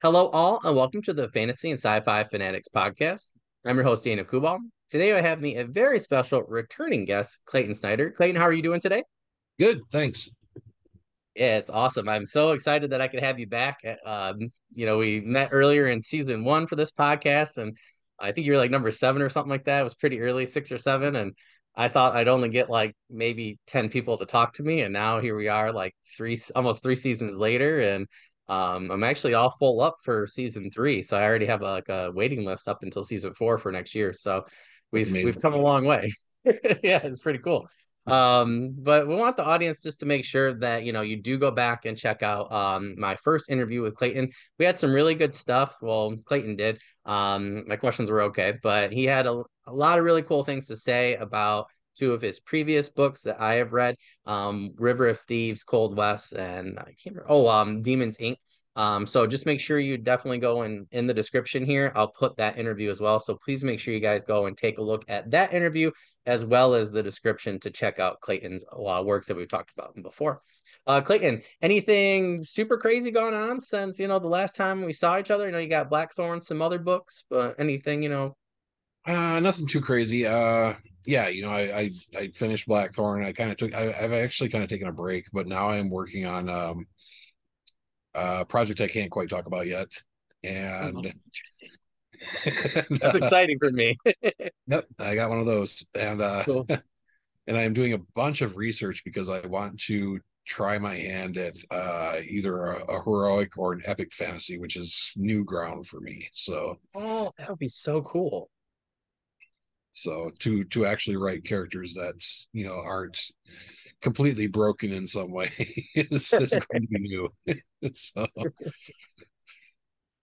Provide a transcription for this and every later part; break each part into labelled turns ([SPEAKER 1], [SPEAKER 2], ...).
[SPEAKER 1] Hello, all, and welcome to the Fantasy and Sci-Fi Fanatics podcast. I'm your host, Dana Kubal. Today, I have me a very special returning guest, Clayton Snyder. Clayton, how are you doing today?
[SPEAKER 2] Good, thanks.
[SPEAKER 1] Yeah, it's awesome. I'm so excited that I could have you back. We met earlier in season one for this podcast, and I think you were like number seven or something like that. It was pretty early, six or seven, and I thought I'd only get like maybe 10 people to talk to me, and now here we are, like almost three seasons later, and I'm actually all full up for season three, so I already have a waiting list up until season four for next year. So
[SPEAKER 2] That's
[SPEAKER 1] we've
[SPEAKER 2] amazing.
[SPEAKER 1] come a long way. Yeah, it's pretty cool. But we want the audience just to make sure that you do go back and check out my first interview with Clayton. We had some really good stuff. Well, Clayton did. My questions were okay, but he had a lot of really cool things to say about two of his previous books that I have read, River of Thieves, Cold West, and I can't remember. Oh, Demons Inc. So just make sure you definitely go in the description here. I'll put that interview as well. So please make sure you guys go and take a look at that interview as well as the description to check out Clayton's works that we've talked about before. Clayton, anything super crazy going on since the last time we saw each other? You got Blackthorn, some other books, but anything.
[SPEAKER 2] Nothing too crazy. Yeah, I finished Blackthorn. I've actually kind of taken a break, but now I'm working on a project I can't quite talk about yet.
[SPEAKER 1] Oh,
[SPEAKER 2] And,
[SPEAKER 1] interesting.
[SPEAKER 2] and,
[SPEAKER 1] That's exciting for me.
[SPEAKER 2] yep, I got one of those.
[SPEAKER 1] Cool.
[SPEAKER 2] And I'm doing a bunch of research because I want to try my hand at either a heroic or an epic fantasy, which is new ground for me.
[SPEAKER 1] Oh, that would be so cool.
[SPEAKER 2] To actually write characters that aren't completely broken in some way is going to be new. So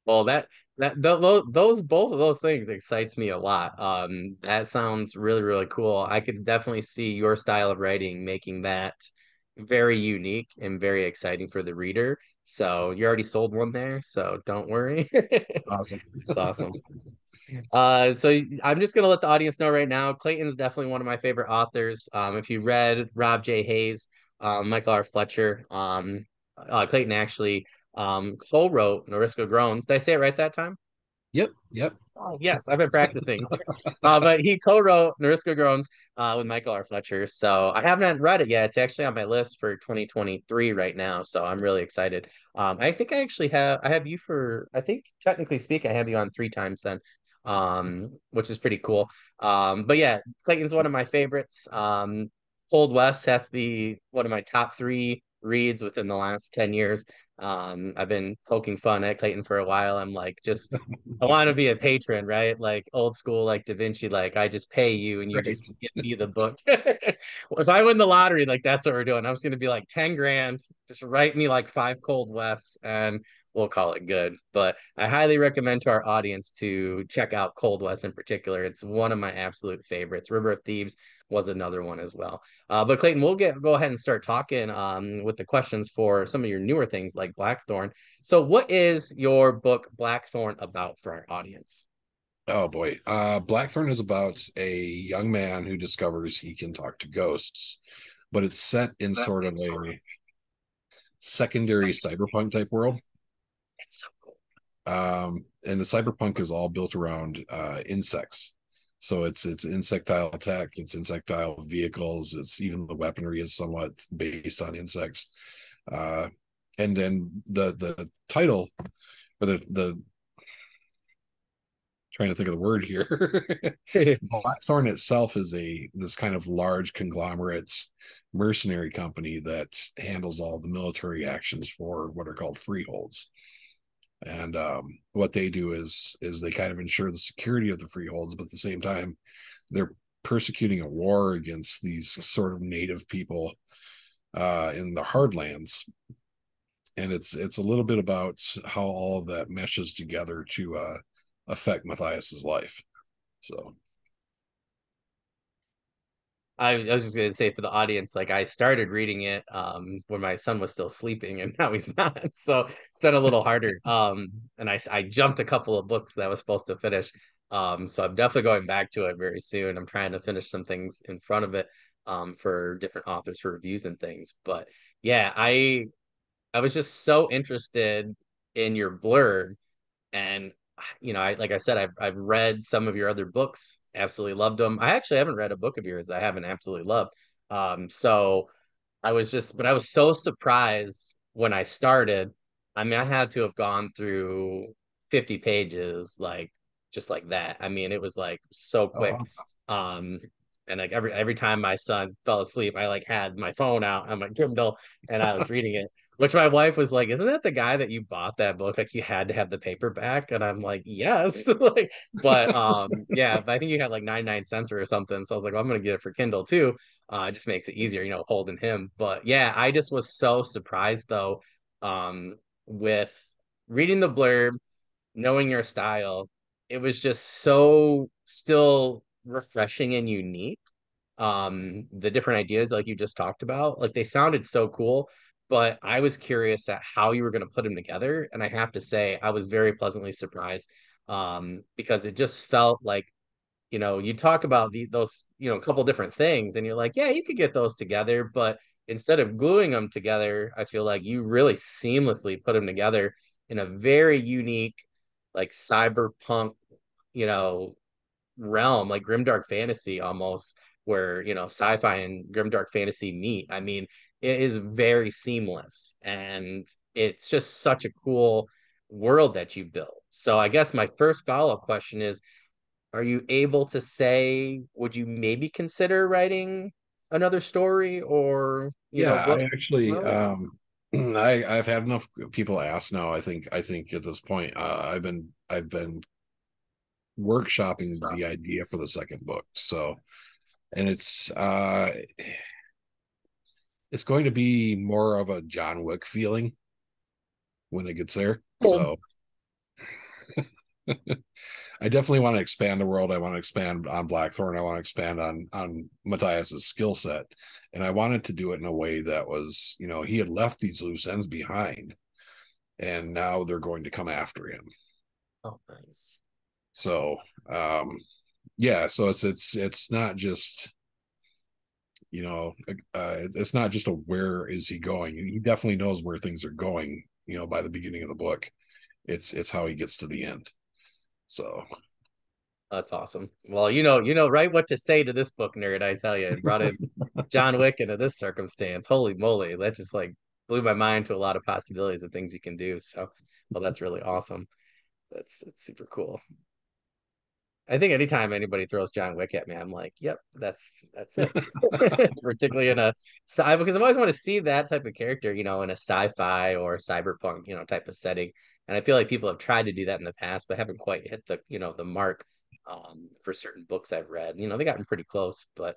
[SPEAKER 1] Well, those both of those things excites me a lot. That sounds really, really cool. I could definitely see your style of writing making that very unique and very exciting for the reader. So you already sold one there, so don't worry.
[SPEAKER 2] awesome.
[SPEAKER 1] It's awesome. So I'm just gonna let the audience know right now. Clayton's definitely one of my favorite authors. If you read Rob J. Hayes, Michael R. Fletcher, Clayton actually co-wrote Noriska Groans. Did I say it right that time?
[SPEAKER 2] Yep, yep.
[SPEAKER 1] Oh, yes, I've been practicing. But he co-wrote Noriska Groans with Michael R. Fletcher. So I haven't read it yet. It's actually on my list for 2023 right now. So I'm really excited. I think I have you for, I think technically speak, I have you on three times then, which is pretty cool. But yeah, Clayton's one of my favorites. Cold West has to be one of my top three reads within the last 10 years. I've been poking fun at Clayton for a while. I'm like, just I want to be a patron, right? Like old school, like Da Vinci, like I just pay you and you
[SPEAKER 2] Right.
[SPEAKER 1] just give me the book. If I win the lottery, like that's what we're doing. I was gonna be like 10 grand, just write me like five Cold Wests and we'll call it good. But I highly recommend to our audience to check out Cold West in particular. It's one of my absolute favorites. River of Thieves was another one as well. But Clayton, we'll go ahead and start talking with the questions for some of your newer things like Blackthorn. So, what is your book Blackthorn about for our audience?
[SPEAKER 2] Oh boy. Blackthorn is about a young man who discovers he can talk to ghosts, but it's set in
[SPEAKER 1] That's
[SPEAKER 2] sort of
[SPEAKER 1] it's sort of
[SPEAKER 2] a secondary cyberpunk type world.
[SPEAKER 1] it's so cool.
[SPEAKER 2] And the cyberpunk is all built around insects. So it's insectile tech, it's insectile vehicles, it's even the weaponry is somewhat based on insects. Uh, and then the title, or the trying to think of the word here. Blackthorn itself is a this kind of large conglomerate mercenary company that handles all the military actions for what are called freeholds. And what they do is they kind of ensure the security of the freeholds, but at the same time, they're persecuting a war against these sort of native people in the hardlands. And it's a little bit about how all of that meshes together to affect Matthias's life. So
[SPEAKER 1] I was just gonna say for the audience, like I started reading it when my son was still sleeping and now he's not. So it's been a little harder. And I jumped a couple of books that I was supposed to finish. So I'm definitely going back to it very soon. I'm trying to finish some things in front of it for different authors for reviews and things. But yeah, I was just so interested in your blurb. And I like I said, I've read some of your other books, absolutely loved them. I actually haven't read a book of yours that I haven't absolutely loved. So but I was so surprised when I started. I mean, I had to have gone through 50 pages, like just like that. I mean, it was like so quick.
[SPEAKER 2] Oh,
[SPEAKER 1] Um, and like every time my son fell asleep, I like had my phone out on my Kindle and I was reading it. Which my wife was like, "Isn't that the guy that you bought that book? Like you had to have the paperback?" And I'm like, "Yes." Like, but yeah, but I think you had like 99 cents or something. So I was like, well, I'm gonna get it for Kindle too. It just makes it easier, holding him. But yeah, I just was so surprised though, with reading the blurb, knowing your style. It was just so still refreshing and unique. The different ideas like you just talked about, like they sounded so cool, but I was curious at how you were going to put them together. And I have to say, I was very pleasantly surprised, because it just felt like you talk about those, a couple different things, and you're like, yeah, you could get those together, but instead of gluing them together, I feel like you really seamlessly put them together in a very unique, like cyberpunk, you know, realm, like grimdark fantasy almost, where sci-fi and grimdark fantasy meet. I mean, it is very seamless, and it's just such a cool world that you built. So I guess my first follow-up question is, are you able to say, would you maybe consider writing another story or,
[SPEAKER 2] yeah,
[SPEAKER 1] book
[SPEAKER 2] I actually,
[SPEAKER 1] around it?
[SPEAKER 2] I've had enough people ask now. I think at this point, I've been workshopping the idea for the second book. So, and it's going to be more of a John Wick feeling when it gets there. So I definitely want to expand the world. I want to expand on Blackthorn. I want to expand on Matthias's skill set, and I wanted to do it in a way that was, he had left these loose ends behind, and now they're going to come after him.
[SPEAKER 1] Oh, nice.
[SPEAKER 2] So, um, yeah, so it's not just, it's not just a where is he going. He definitely knows where things are going. By the beginning of the book, it's how he gets to the end. So
[SPEAKER 1] That's awesome. Well, you know right what to say to this book nerd, I tell you. It brought in John Wick into this circumstance. Holy moly, that just like blew my mind to a lot of possibilities of things you can do. So, well, that's really awesome. It's super cool. I think anytime anybody throws John Wick at me, I'm like, yep, that's it. Particularly in a sci, because I always want to see that type of character, in a sci-fi or cyberpunk, type of setting. And I feel like people have tried to do that in the past, but haven't quite hit the mark, for certain books I've read. They gotten pretty close, but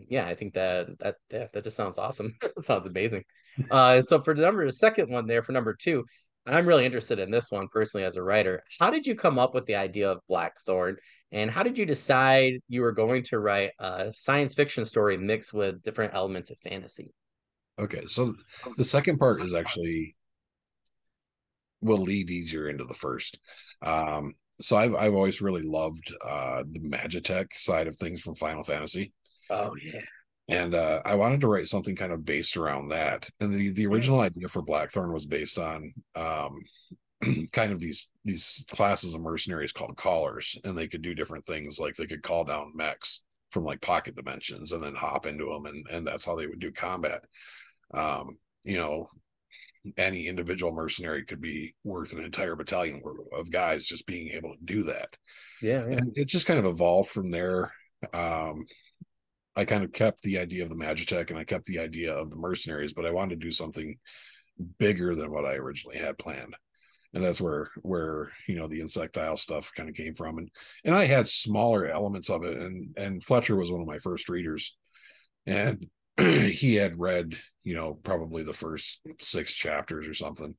[SPEAKER 1] yeah, I think that just sounds awesome. It sounds amazing. So for the second one there for number two, I'm really interested in this one personally as a writer. How did you come up with the idea of Blackthorn? And how did you decide you were going to write a science fiction story mixed with different elements of fantasy?
[SPEAKER 2] okay, so the second part is actually will lead easier into the first. So I've always really loved the Magitech side of things from Final Fantasy,
[SPEAKER 1] Oh yeah.
[SPEAKER 2] and I wanted to write something kind of based around that. And the
[SPEAKER 1] Yeah.
[SPEAKER 2] original idea for Blackthorn was based on kind of these classes of mercenaries called callers, and they could do different things, like they could call down mechs from like pocket dimensions and then hop into them, and that's how they would do combat. Um, you know, any individual mercenary could be worth an entire battalion of guys just being able to do that.
[SPEAKER 1] Yeah, yeah.
[SPEAKER 2] And it just kind of evolved from there. Um, I kind of kept the idea of the Magitech and I kept the idea of the mercenaries, but I wanted to do something bigger than what I originally had planned. And that's where the insectile stuff kind of came from. And I had smaller elements of it. And Fletcher was one of my first readers. And he had read, probably the first 6 chapters or something.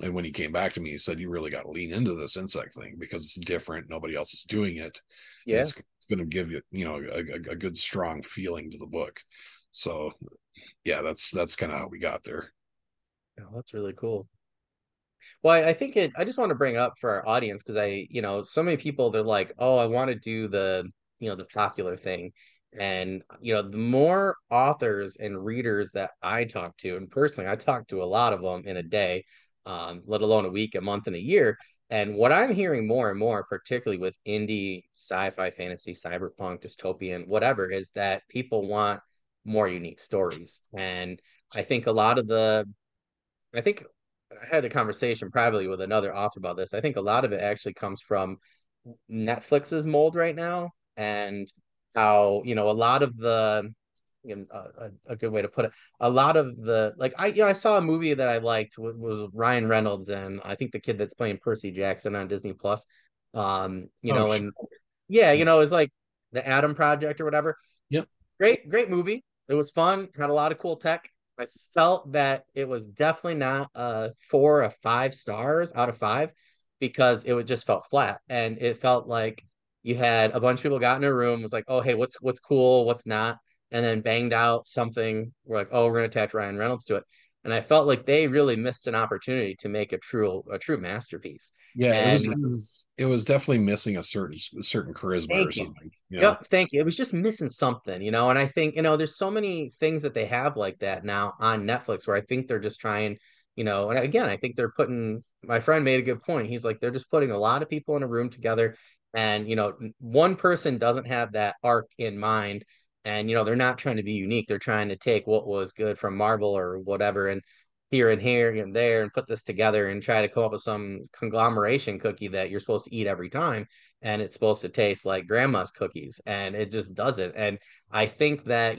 [SPEAKER 2] And when he came back to me, he said, "You really got to lean into this insect thing because it's different. Nobody else is doing it, and
[SPEAKER 1] Yeah.
[SPEAKER 2] it's going to give you, a good strong feeling to the book." So yeah, that's kind of how we got there.
[SPEAKER 1] Oh, that's really cool. Well, I think I just want to bring up for our audience because so many people, they're like, oh, I want to do the popular thing. And the more authors and readers that I talk to, and personally I talk to a lot of them in a day, let alone a week, a month, and a year. And what I'm hearing more and more, particularly with indie sci-fi, fantasy, cyberpunk, dystopian, whatever, is that people want more unique stories. And I think a lot of the I think I had a conversation privately with another author about this. I think a lot of it actually comes from Netflix's mold right now, and how, a lot of the, a good way to put it, a lot of the, like, I saw a movie that I liked was Ryan Reynolds, and I think the kid that's playing Percy Jackson on Disney Plus.
[SPEAKER 2] Oh, sure.
[SPEAKER 1] And yeah,
[SPEAKER 2] Yeah.
[SPEAKER 1] it's like the Adam Project or whatever.
[SPEAKER 2] Yep.
[SPEAKER 1] Great movie. It was fun, had a lot of cool tech. I felt that it was definitely not a 4 or 5 stars out of 5, because it would just felt flat. And it felt like you had a bunch of people got in a room, was like, oh hey, what's cool, what's not, and then banged out something. We're like, oh, we're gonna attach Ryan Reynolds to it. And I felt like they really missed an opportunity to make a true masterpiece.
[SPEAKER 2] Yeah,
[SPEAKER 1] And
[SPEAKER 2] it was definitely missing a certain charisma or
[SPEAKER 1] thank you.
[SPEAKER 2] something,
[SPEAKER 1] Yep, thank you. It was just missing something, and I think, there's so many things that they have like that now on Netflix, where I think they're just trying, and again, I think they're putting, my friend made a good point. He's like, they're just putting a lot of people in a room together, and, one person doesn't have that arc in mind. And, they're not trying to be unique. They're trying to take what was good from Marvel or whatever, and here and there, and put this together and try to come up with some conglomeration cookie that you're supposed to eat every time, and it's supposed to taste like grandma's cookies, and it just doesn't. And I think that,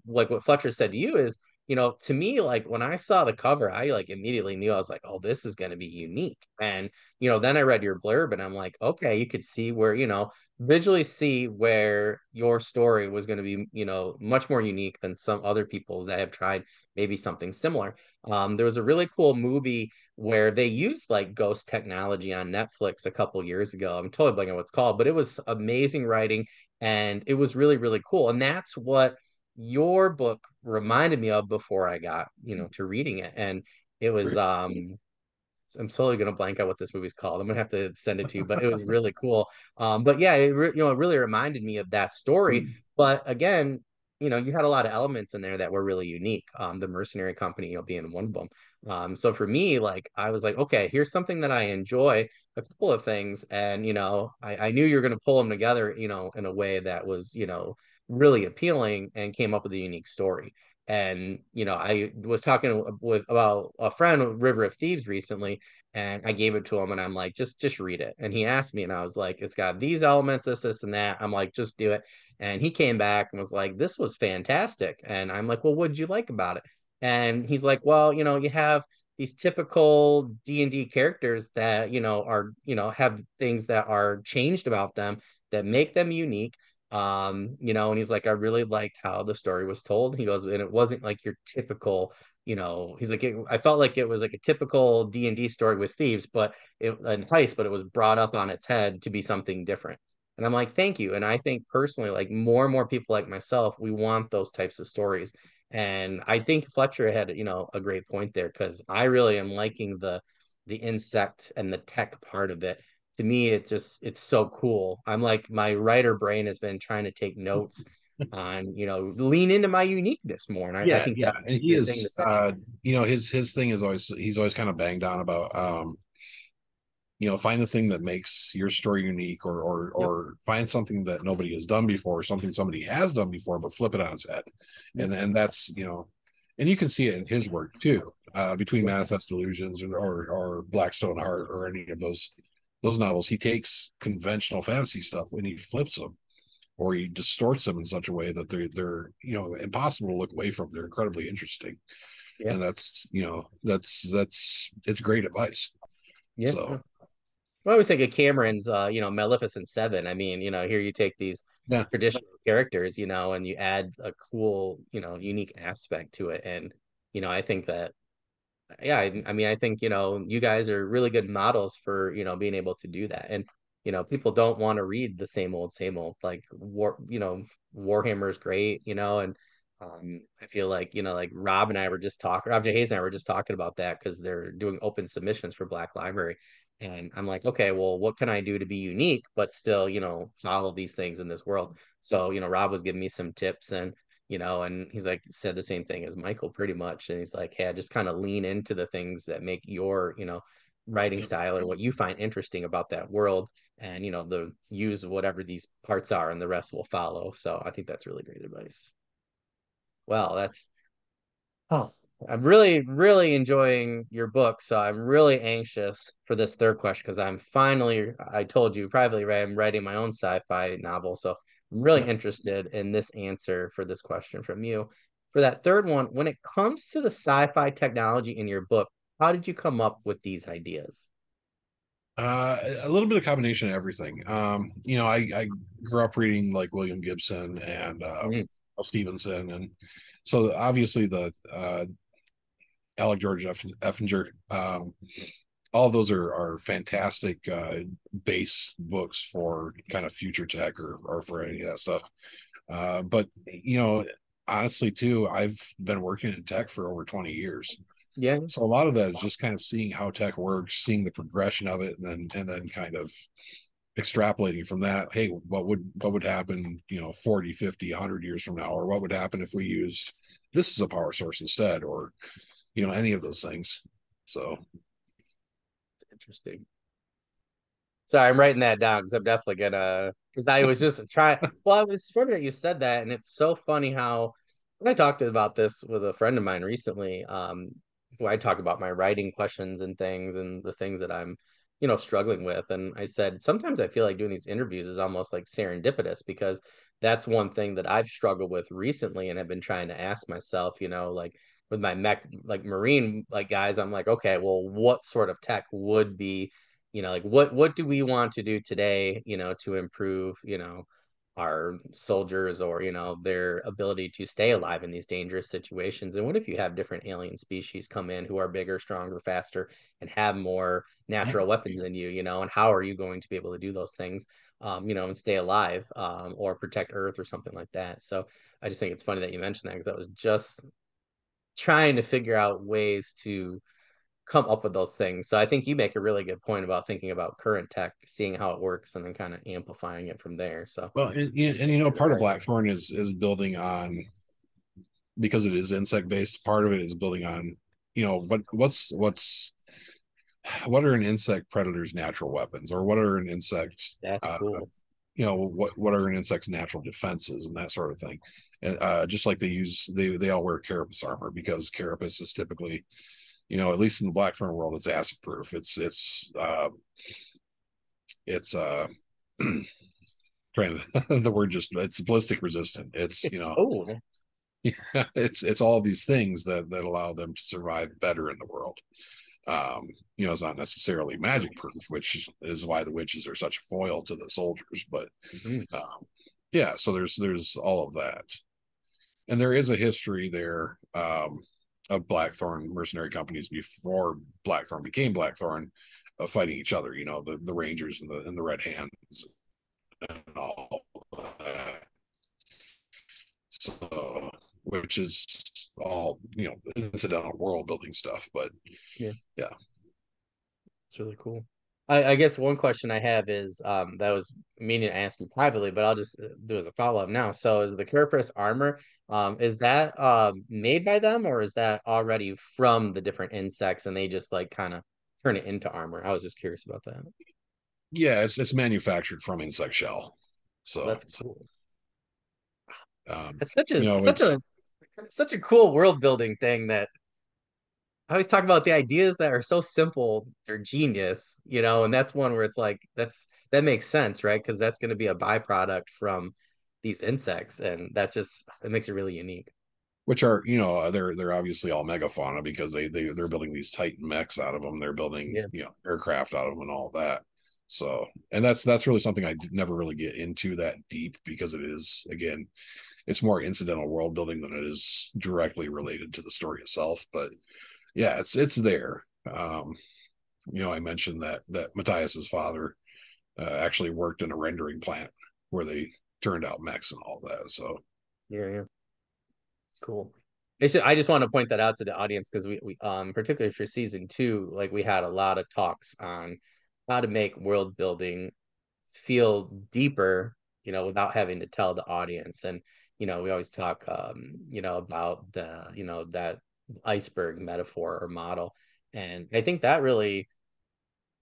[SPEAKER 1] like what Fletcher said to you is, to me, like when I saw the cover, I like immediately knew, I was like, oh, this is going to be unique. And then I read your blurb, and I'm like, okay, you could see where, visually see where your story was going to be, much more unique than some other people's that have tried maybe something similar. There was a really cool movie where they used like ghost technology on Netflix a couple years ago. I'm totally blanking on what it's called, but it was amazing writing, and it was really, really cool. And that's what your book reminded me of before I got, to reading it. And it was
[SPEAKER 2] right.
[SPEAKER 1] I'm totally gonna blank out what this movie's called. I'm gonna have to send it to you, but it was really cool. But yeah, it really reminded me of that story. But again, you had a lot of elements in there that were really unique. The mercenary company, being one of them. So for me, like I was like, okay, here's something that I enjoy, a couple of things, and I knew you were gonna pull them together, in a way that was, really appealing, and came up with a unique story. And I was talking with about a friend, River of Thieves, recently, and I gave it to him, and I'm like, just read it. And he asked me, and I was like, it's got these elements, this, and that. I'm like, just do it. And he came back and was like, this was fantastic. And I'm like, well, what did you like about it? And he's like, well, you have these typical D&D characters that, are, have things that are changed about them that make them unique. And he's like, I really liked how the story was told. He goes, and it wasn't like your typical, he's like, I felt like it was like a typical D&D story with thieves, but and heist, but it was brought up on its head to be something different. And I'm like, thank you. And I think personally, like more and more people like myself, we want those types of stories. And I think Fletcher had, a great point there, because I really am liking the insect and the tech part of it. To me, it's so cool. I'm like, my writer brain has been trying to take notes on, lean into my uniqueness more. And I
[SPEAKER 2] Yeah,
[SPEAKER 1] think
[SPEAKER 2] yeah,
[SPEAKER 1] that's
[SPEAKER 2] and he
[SPEAKER 1] your thing to
[SPEAKER 2] is
[SPEAKER 1] say.
[SPEAKER 2] his thing is always he's always kind of banged on about find the thing that makes your story unique,
[SPEAKER 1] Yep.
[SPEAKER 2] or find something that nobody has done before, or something somebody has done before, but flip it on its head.
[SPEAKER 1] Yep.
[SPEAKER 2] And that's and you can see it in his work too, between
[SPEAKER 1] Yep.
[SPEAKER 2] Manifest Illusions or Blackstone Heart or any of those novels. He takes conventional fantasy stuff and he flips them, or he distorts them in such a way that they're impossible to look away from. They're incredibly interesting,
[SPEAKER 1] Yeah.
[SPEAKER 2] and that's it's great advice.
[SPEAKER 1] Yeah.
[SPEAKER 2] So
[SPEAKER 1] I always think of Cameron's, Maleficent Seven. I mean, here you take these
[SPEAKER 2] yeah.
[SPEAKER 1] traditional characters, and you add a cool, unique aspect to it. And, I think that, yeah, I mean, I think, you guys are really good models for, being able to do that. And, people don't want to read the same old, like Warhammer is great, and I feel like, like Rob J. Hayes and I were just talking about that, because they're doing open submissions for Black Library. And I'm like, okay, well, what can I do to be unique, but still, follow these things in this world? So, Rob was giving me some tips and he's like, said the same thing as Michael pretty much. And he's like, hey, I just kind of lean into the things that make your, writing style or what you find interesting about that world. And, the use whatever these parts are and the rest will follow. So I think that's really great advice. Well, oh, I'm really, really enjoying your book. So I'm really anxious for this third question because I told you privately, right? I'm writing my own sci-fi novel. So I'm really
[SPEAKER 2] Yeah.
[SPEAKER 1] interested in this answer for this question from you. For that third one, when it comes to the sci-fi technology in your book, how did you come up with these ideas?
[SPEAKER 2] A little bit of combination of everything. I grew up reading like William Gibson and
[SPEAKER 1] Mhm.
[SPEAKER 2] Stevenson, and so obviously the Alec George Effinger. All of those are fantastic base books for kind of future tech or for any of that stuff. But honestly, too, I've been working in tech for over 20 years.
[SPEAKER 1] Yeah,
[SPEAKER 2] So a lot of that is just kind of seeing how tech works, seeing the progression of it, and then kind of extrapolating from that. Hey, what would happen, 40, 50, 100 years from now, or what would happen if we used this as a power source instead, or any of those things. So
[SPEAKER 1] it's interesting. Sorry, I'm writing that down because I'm definitely gonna because I was just trying. Well, it was funny that you said that, and it's so funny how when I talked about this with a friend of mine recently, who I talk about my writing questions and things and the things that I'm, struggling with. And I said sometimes I feel like doing these interviews is almost like serendipitous because that's one thing that I've struggled with recently and have been trying to ask myself, like with my mech like marine like guys, I'm like, okay, well, what sort of tech would be like what do we want to do today, to improve, our soldiers or, their ability to stay alive in these dangerous situations. And what if you have different alien species come in who are bigger, stronger, faster, and have more natural weapons than you, and how are you going to be able to do those things, and stay alive, or protect Earth or something like that. So I just think it's funny that you mentioned that because I was just trying to figure out ways to come up with those things. So I think you make a really good point about thinking about current tech, seeing how it works, and then kind of amplifying it from there. So
[SPEAKER 2] well, and part of Blackthorn is building on, because it is insect based. Part of it is building on, what are an insect predator's natural weapons, or what are an insect
[SPEAKER 1] that's cool.
[SPEAKER 2] what are an insect's natural defenses and that sort of thing. And just like they all wear carapace armor because carapace is typically, at least in the Blackthorn world, it's acid proof. It's trying to the word, just it's ballistic resistant. It's
[SPEAKER 1] Oh,
[SPEAKER 2] it's all these things that allow them to survive better in the world. It's not necessarily magic proof, which is why the witches are such a foil to the soldiers. But
[SPEAKER 1] mhm.
[SPEAKER 2] yeah, so there's all of that, and there is a history there, of Blackthorn mercenary companies before Blackthorn became Blackthorn, of fighting each other. The Rangers and the Red Hands and all that. So, which is all incidental world building stuff, but
[SPEAKER 1] Yeah,
[SPEAKER 2] yeah.
[SPEAKER 1] it's really cool. I guess one question I have is that I was meaning to ask you privately, but I'll just do as a follow-up now. So is the Carapace armor, is that made by them or is that already from the different insects and they just like kind of turn it into armor? I was just curious about that.
[SPEAKER 2] Yeah, it's manufactured from insect shell.
[SPEAKER 1] Oh,
[SPEAKER 2] So
[SPEAKER 1] that's cool.
[SPEAKER 2] um,
[SPEAKER 1] It's such a
[SPEAKER 2] you know, it,
[SPEAKER 1] such a such a cool world building thing that I always talk about the ideas that are so simple, they're genius, and that's one where it's like that makes sense, right? Because that's going to be a byproduct from these insects, and it makes it really unique.
[SPEAKER 2] which are, they're obviously all megafauna because they're building these Titan mechs out of them. They're building,
[SPEAKER 1] Yeah,
[SPEAKER 2] aircraft out of them and all that. So, and that's really something I never really get into that deep, because it is, again, it's more incidental world building than it is directly related to the story itself. But yeah, it's there. I mentioned that Matthias's father actually worked in a rendering plant where they turned out mechs and all that. So
[SPEAKER 1] yeah, yeah. It's cool. I just want to point that out to the audience because we particularly for season two, like we had a lot of talks on how to make world building feel deeper, without having to tell the audience. And, we always talk, about that iceberg metaphor or model. And I think that really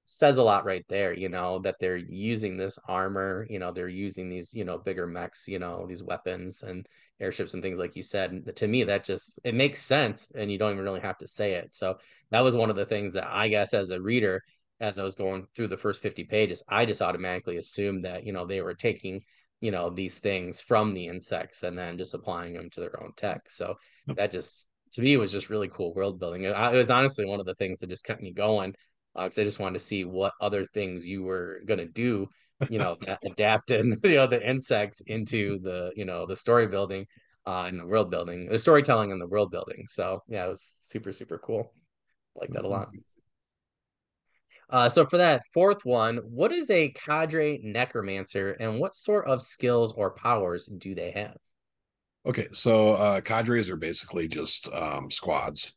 [SPEAKER 1] says a lot right there, that they're using this armor, they're using these, bigger mechs, these weapons and airships and things like you said. And to me, that just it makes sense and you don't even really have to say it. So that was one of the things that I guess as a reader, as I was going through the first 50 pages, I just automatically assumed that, they were taking, these things from the insects and then just applying them to their own tech. So that just to me was just really cool world building. It was honestly one of the things that just kept me going because I just wanted to see what other things you were gonna do, that adapted, the insects into the, the story building, and the world building, the storytelling and the world building. So yeah, it was super, super cool. I like that a lot. So for that fourth one, what is a cadre necromancer and what sort of skills or powers do they have?
[SPEAKER 2] Okay, so cadres are basically just squads,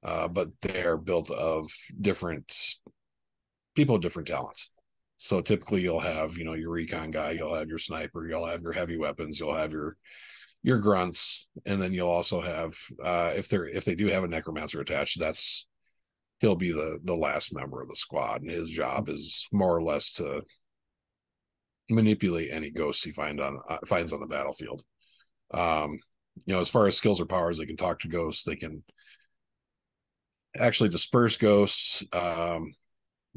[SPEAKER 2] but they're built of different people with different talents. So typically you'll have, your recon guy, you'll have your sniper, you'll have your heavy weapons, you'll have your grunts, and then you'll also have if they do have a necromancer attached, he'll be the last member of the squad, and his job is more or less to manipulate any ghosts he finds on the battlefield. Um, as far as skills or powers, they can talk to ghosts, they can actually disperse ghosts.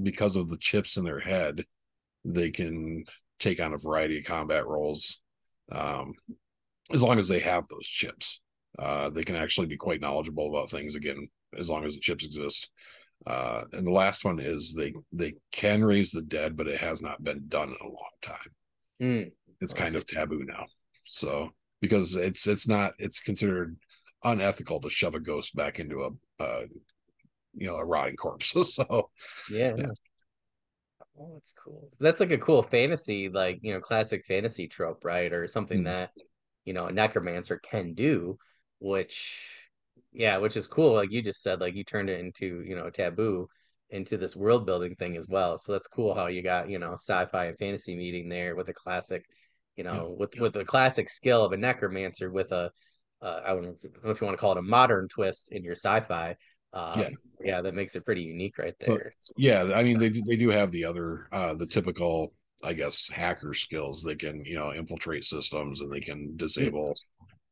[SPEAKER 2] Because of the chips in their head, they can take on a variety of combat roles. Um, as long as they have those chips, they can actually be quite knowledgeable about things again, as long as the chips exist. And the last one is they can raise the dead, but it has not been done in a long time.
[SPEAKER 1] Mm.
[SPEAKER 2] It's
[SPEAKER 1] Well,
[SPEAKER 2] kind
[SPEAKER 1] that's
[SPEAKER 2] of
[SPEAKER 1] interesting.
[SPEAKER 2] taboo now. So because it's considered unethical to shove a ghost back into a rotting corpse. So
[SPEAKER 1] Yeah.
[SPEAKER 2] yeah,
[SPEAKER 1] Oh, that's cool. That's like a cool fantasy, like, classic fantasy trope, right? Or something
[SPEAKER 2] mm,
[SPEAKER 1] that, a necromancer can do, which, yeah, which is cool. Like you just said, like you turned it into, taboo into this world building thing as well. So that's cool how you got, sci-fi and fantasy meeting there with a classic,
[SPEAKER 2] yeah,
[SPEAKER 1] with the classic skill of a necromancer with I don't know if you want to call it a modern twist in your sci-fi.
[SPEAKER 2] yeah.
[SPEAKER 1] Yeah, that makes it pretty unique right
[SPEAKER 2] So
[SPEAKER 1] there.
[SPEAKER 2] yeah, I mean they do have the typical, I guess, hacker skills. They can infiltrate systems, and they can
[SPEAKER 1] Mm.
[SPEAKER 2] disable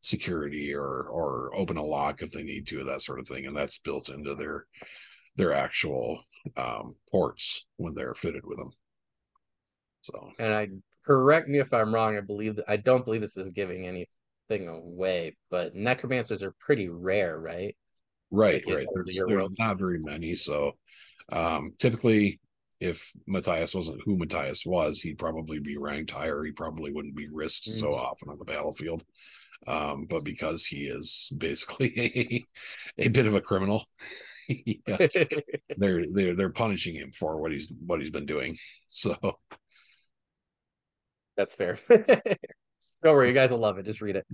[SPEAKER 2] security or open a lock if they need to, that sort of thing, and that's built into their actual ports when they're fitted with them. So
[SPEAKER 1] And I correct me if I'm wrong. I don't believe this is giving anything away, but necromancers are pretty rare, right?
[SPEAKER 2] right,
[SPEAKER 1] Like in
[SPEAKER 2] right. There's
[SPEAKER 1] your
[SPEAKER 2] there's
[SPEAKER 1] worlds.
[SPEAKER 2] not very many. So typically, if Matthias wasn't who Matthias was, he'd probably be ranked higher. He probably wouldn't be risked so
[SPEAKER 1] Mm.
[SPEAKER 2] often on the battlefield. But because he is basically a bit of a criminal, yeah, they're punishing him for what he's been doing. So
[SPEAKER 1] That's fair. Don't worry, you guys will love it. Just read it.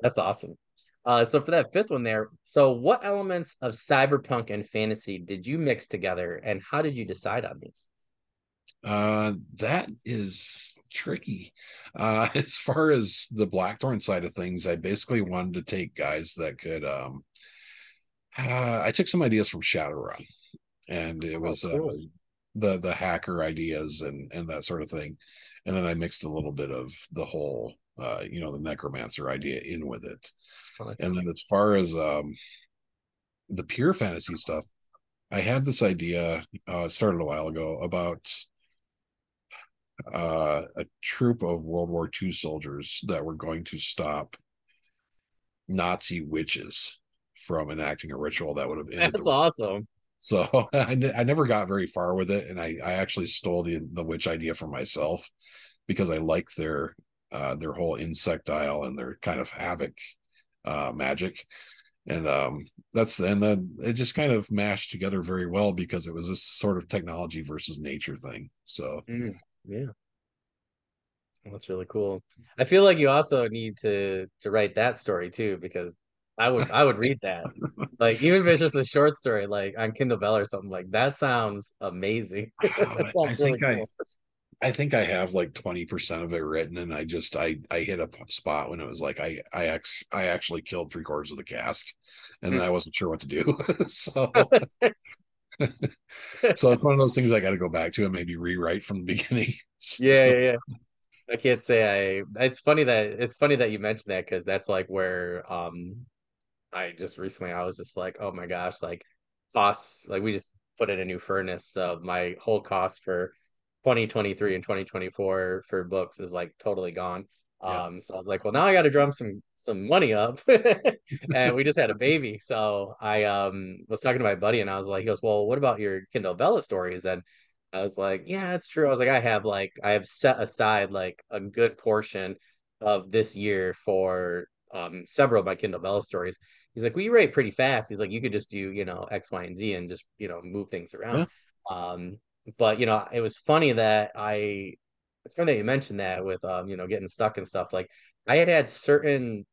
[SPEAKER 1] That's awesome. So for that fifth one there, so what elements of cyberpunk and fantasy did you mix together, and how did you decide on these?
[SPEAKER 2] that is tricky. As far as the Blackthorn side of things, I basically wanted to take guys that could I took some ideas from Shadowrun, and it
[SPEAKER 1] Oh,
[SPEAKER 2] was
[SPEAKER 1] cool.
[SPEAKER 2] the hacker ideas and that sort of thing, and then I mixed a little bit of the whole the necromancer idea in with it.
[SPEAKER 1] Oh, that's
[SPEAKER 2] And
[SPEAKER 1] cool.
[SPEAKER 2] then as far as the pure fantasy stuff, I had this idea started a while ago about a troop of World War II soldiers that were going to stop Nazi witches from enacting a ritual that would have ended the
[SPEAKER 1] That's
[SPEAKER 2] war.
[SPEAKER 1] awesome.
[SPEAKER 2] So I never got very far with it, and I actually stole the witch idea for myself because I like their whole insectile and their kind of havoc magic, and then it just kind of mashed together very well because it was this sort of technology versus nature thing. So
[SPEAKER 1] Mm, yeah. Well, that's really cool. I feel like you also need to write that story too, because I would read that. Like even if it's just a short story, like on Kindle Bell or something, like that sounds amazing. That
[SPEAKER 2] I
[SPEAKER 1] sounds really
[SPEAKER 2] think I
[SPEAKER 1] cool.
[SPEAKER 2] I think I have like 20% of it written, and I hit a spot when it was like I actually killed three-quarters of the cast, and then I wasn't sure what to do. So so it's one of those things I got to go back to and maybe rewrite from the beginning.
[SPEAKER 1] Yeah,
[SPEAKER 2] So,
[SPEAKER 1] yeah, yeah. I can't say I. It's funny that you mentioned that because that's like where I just recently I was just like, oh my gosh, like costs like we just put in a new furnace. So my whole cost for 2023 and 2024 for books is like totally gone.
[SPEAKER 2] yeah.
[SPEAKER 1] So I was like, well now I gotta drum some money up. And we just had a baby. So I was talking to my buddy and I was like, he goes, well, what about your Kindle Bella stories? And I was like, yeah, it's true. I was like, I have set aside like a good portion of this year for several of my Kindle Bella stories. He's like, well, you write pretty fast. He's like, you could just do, X, Y, and Z and just, move things around.
[SPEAKER 2] Yeah.
[SPEAKER 1] Um, but it was funny that it's funny that you mentioned that with getting stuck and stuff. Like I had certain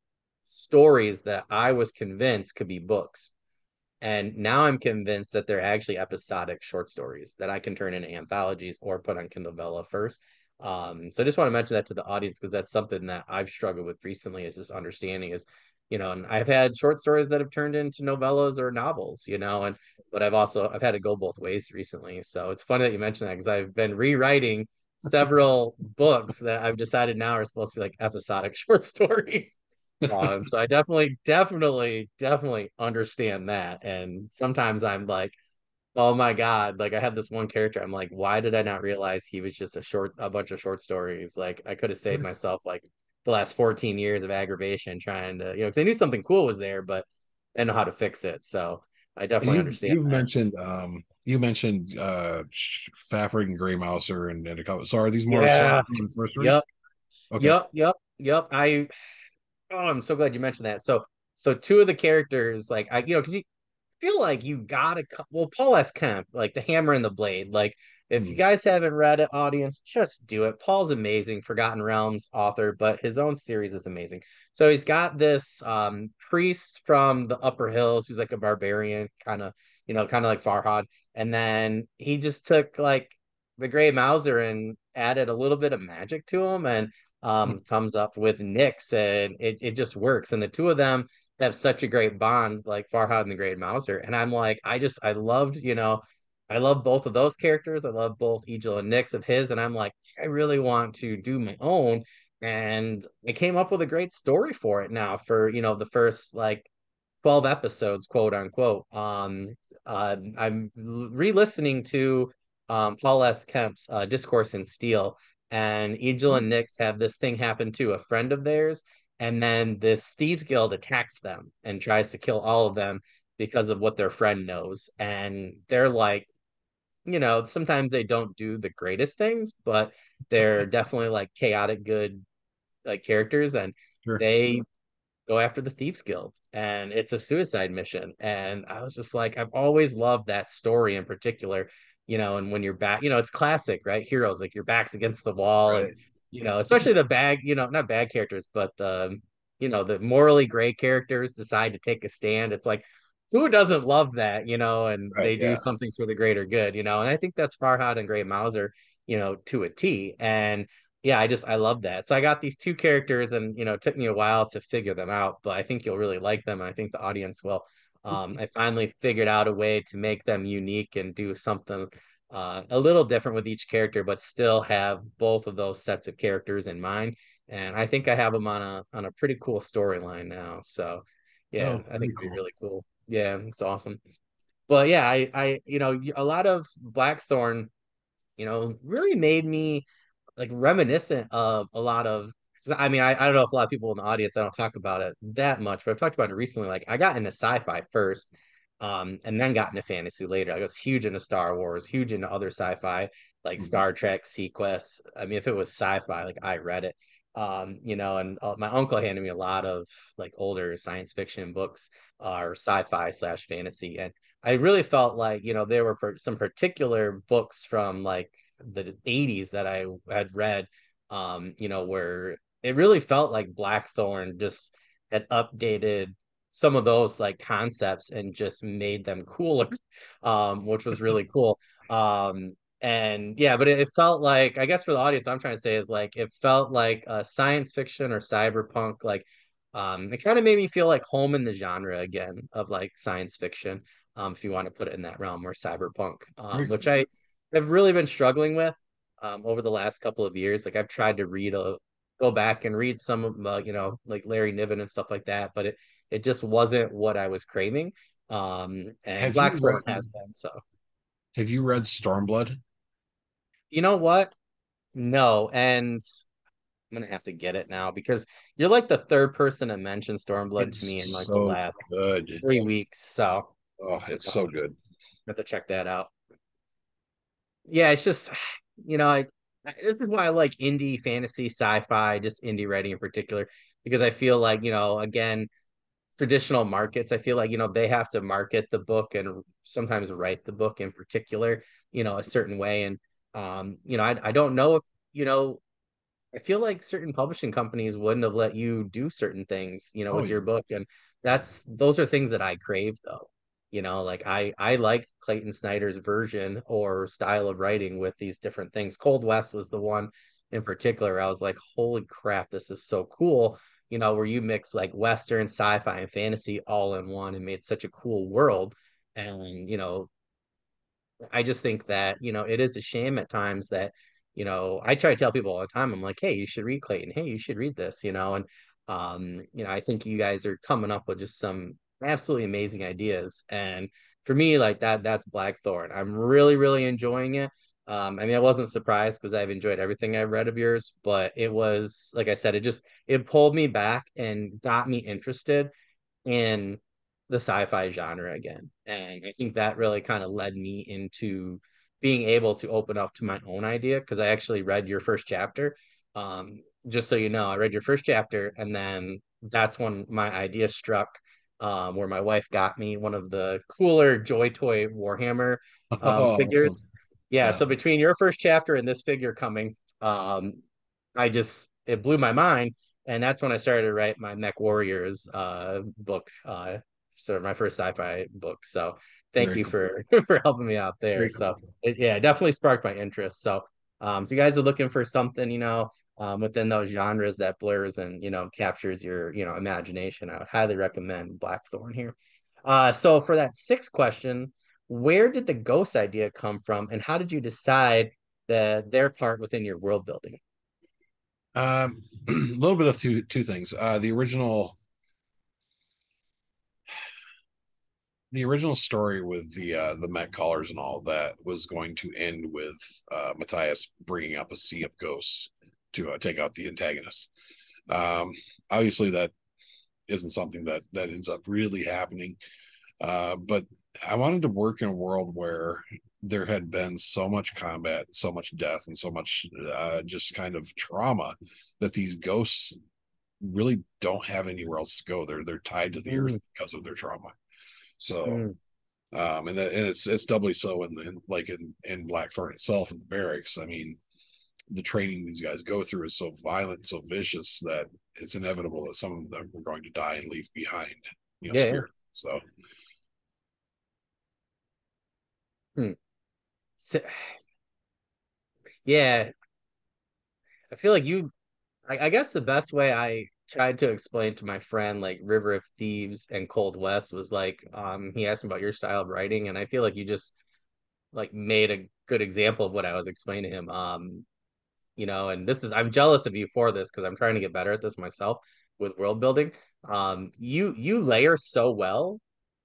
[SPEAKER 1] stories that I was convinced could be books. And now I'm convinced that they're actually episodic short stories that I can turn into anthologies or put on Kindle Vella first. So I just want to mention that to the audience because that's something that I've struggled with recently is this understanding is, and I've had short stories that have turned into novellas or novels, and but I've had to go both ways recently. So it's funny that you mentioned that because I've been rewriting several books that I've decided now are supposed to be like episodic short stories. So I definitely understand that. And sometimes I'm like, oh my God, like I have this one character. I'm like, why did I not realize he was just a bunch of short stories? Like I could have saved myself like the last 14 years of aggravation trying to, because I knew something cool was there, but I didn't know how to fix it. So I
[SPEAKER 2] And
[SPEAKER 1] definitely understand
[SPEAKER 2] you've
[SPEAKER 1] that.
[SPEAKER 2] mentioned Fafhrd and Grey Mouser and a couple. So are these more so
[SPEAKER 1] Yeah.
[SPEAKER 2] from the first three?
[SPEAKER 1] Yep.
[SPEAKER 2] Okay.
[SPEAKER 1] Yep. I'm so glad you mentioned that. So two of the characters, like because you feel like you gotta well Paul S. Kemp, like the Hammer and the Blade. Like if you
[SPEAKER 2] Hmm.
[SPEAKER 1] guys haven't read it, audience, just do it. Paul's amazing, Forgotten Realms author, but his own series is amazing. So he's got this priest from the Upper Hills who's like a barbarian, kind of like Farhad. And then he just took like the Gray Mouser and added a little bit of magic to him and comes up with Nyx and it just works. And the two of them have such a great bond, like Farhad and the Great Mouser. And I'm like, I loved, I love both of those characters. I love both Egil and Nyx of his. And I'm like, I really want to do my own. And I came up with a great story for it now for, the first like 12 episodes, quote unquote. I'm re-listening to Paul S. Kemp's Discourse in Steel, and Angel and Nyx have this thing happen to a friend of theirs, and then this thieves guild attacks them and tries to kill all of them because of what their friend knows. And they're like, sometimes they don't do the greatest things, but they're definitely like chaotic good like characters, and
[SPEAKER 2] Sure.
[SPEAKER 1] they go after the Thieves Guild, and it's a suicide mission. And I was just like, I've always loved that story in particular, and when you're back, it's classic, right? Heroes, like your back's against the wall, and
[SPEAKER 2] Right.
[SPEAKER 1] especially the bad, not bad characters, but the morally gray characters decide to take a stand. It's like, who doesn't love that, and
[SPEAKER 2] Right.
[SPEAKER 1] they do
[SPEAKER 2] Yeah.
[SPEAKER 1] something for the greater good, and I think that's Farhad and Gray Mauser, to a T. And yeah, I love that. So I got these two characters, and it took me a while to figure them out, but I think you'll really like them, and I think the audience will. I finally figured out a way to make them unique and do something a little different with each character, but still have both of those sets of characters in mind. And I think I have them on a pretty cool storyline now. So yeah,
[SPEAKER 2] Oh,
[SPEAKER 1] I think
[SPEAKER 2] very
[SPEAKER 1] it'd be
[SPEAKER 2] cool.
[SPEAKER 1] really cool. Yeah, it's awesome. But yeah, a lot of Blackthorn, really made me like reminiscent of a lot of 'cause I mean I don't know if a lot of people in the audience I don't talk about it that much, but I've talked about it recently. Like I got into sci-fi first, and then got into fantasy later. I was huge into Star Wars, huge into other sci-fi like
[SPEAKER 2] Mhm.
[SPEAKER 1] Star Trek, Sequest. I mean, if it was sci-fi, like I read it. And my uncle handed me a lot of like older science fiction books or sci-fi slash fantasy, and I really felt like there were some particular books from like the 80s that I had read, where it really felt like Blackthorn just had updated some of those like concepts and just made them cooler, which was really cool. And yeah, but it felt like, I guess for the audience, I'm trying to say is like it felt like science fiction or cyberpunk, like it kind of made me feel like home in the genre again of like science fiction, if you want to put it in that realm, or cyberpunk,
[SPEAKER 2] Very
[SPEAKER 1] which
[SPEAKER 2] cool.
[SPEAKER 1] I have really been struggling with over the last couple of years. Like I've tried to go back and read some of like Larry Niven and stuff like that, but it just wasn't what I was craving. And
[SPEAKER 2] Have you
[SPEAKER 1] Blackthorn
[SPEAKER 2] read
[SPEAKER 1] has been. So
[SPEAKER 2] have you read Stormblood?
[SPEAKER 1] you know what? No, and I'm gonna have to get it now because you're like the third person to mention Stormblood to me in
[SPEAKER 2] It's
[SPEAKER 1] like the
[SPEAKER 2] so
[SPEAKER 1] last
[SPEAKER 2] good.
[SPEAKER 1] 3 weeks. So
[SPEAKER 2] Oh, it's
[SPEAKER 1] uh,
[SPEAKER 2] so good.
[SPEAKER 1] have to check that out. Yeah, it's just this is why I like indie fantasy, sci-fi, just indie writing in particular, because I feel like, again, traditional markets, I feel like, they have to market the book and sometimes write the book in particular, a certain way. And I don't know if, you know, I feel like certain publishing companies wouldn't have let you do certain things,
[SPEAKER 2] Oh
[SPEAKER 1] with
[SPEAKER 2] yeah.
[SPEAKER 1] your book. And those are things that I crave though. Like I like Clayton Snyder's version or style of writing with these different things. Cold West was the one in particular. I was like, holy crap, this is so cool. Where you mix like Western, sci-fi, and fantasy all in one and made such a cool world. And, I just think that, it is a shame at times that, I try to tell people all the time, I'm like, hey, you should read Clayton. Hey, you should read this, and I think you guys are coming up with just some absolutely amazing ideas. And for me, like that's Blackthorn. I'm really, really enjoying it. I mean, I wasn't surprised because I've enjoyed everything I've read of yours, but it was, like I said, it pulled me back and got me interested in the sci-fi genre again. And I think that really kind of led me into being able to open up to my own idea because I actually read your first chapter. Just so you know, I read your first chapter and then that's when my idea struck, where my wife got me one of the cooler Joy Toy Warhammer
[SPEAKER 2] Oh, awesome.
[SPEAKER 1] figures. Yeah,
[SPEAKER 2] Yeah,
[SPEAKER 1] so between your first chapter and this figure coming, it blew my mind, and that's when I started to write my Mech Warriors book, sort of my first sci-fi book. So thank
[SPEAKER 2] very
[SPEAKER 1] you
[SPEAKER 2] cool.
[SPEAKER 1] for for helping me out there.
[SPEAKER 2] Very
[SPEAKER 1] So
[SPEAKER 2] cool.
[SPEAKER 1] it definitely sparked my interest. So if you guys are looking for something, within those genres that blurs and captures your imagination, I would highly recommend Blackthorn here. So for that sixth question, where did the ghost idea come from, and how did you decide their part within your world building?
[SPEAKER 2] A little bit of two things. The original story with the Met Callers and all that was going to end with Matthias bringing up a sea of ghosts to take out the antagonist. Um, Obviously, that isn't something that ends up really happening. But I wanted to work in a world where there had been so much combat, so much death, and so much just kind of trauma that these ghosts really don't have anywhere else to go. They're tied to the earth
[SPEAKER 1] Mm,
[SPEAKER 2] because of their trauma. So
[SPEAKER 1] mm,
[SPEAKER 2] and it's doubly so in Blackthorn itself in the barracks. I mean, the training these guys go through is so violent, so vicious that it's inevitable that some of them are going to die and leave behind,
[SPEAKER 1] yeah.
[SPEAKER 2] spirit. So
[SPEAKER 1] Hmm. So, yeah, I feel like I guess the best way I tried to explain to my friend like River of Thieves and Cold West was like, he asked me about your style of writing, and I feel like you just like made a good example of what I was explaining to him. And I'm jealous of you for this because I'm trying to get better at this myself with world building. You layer so well,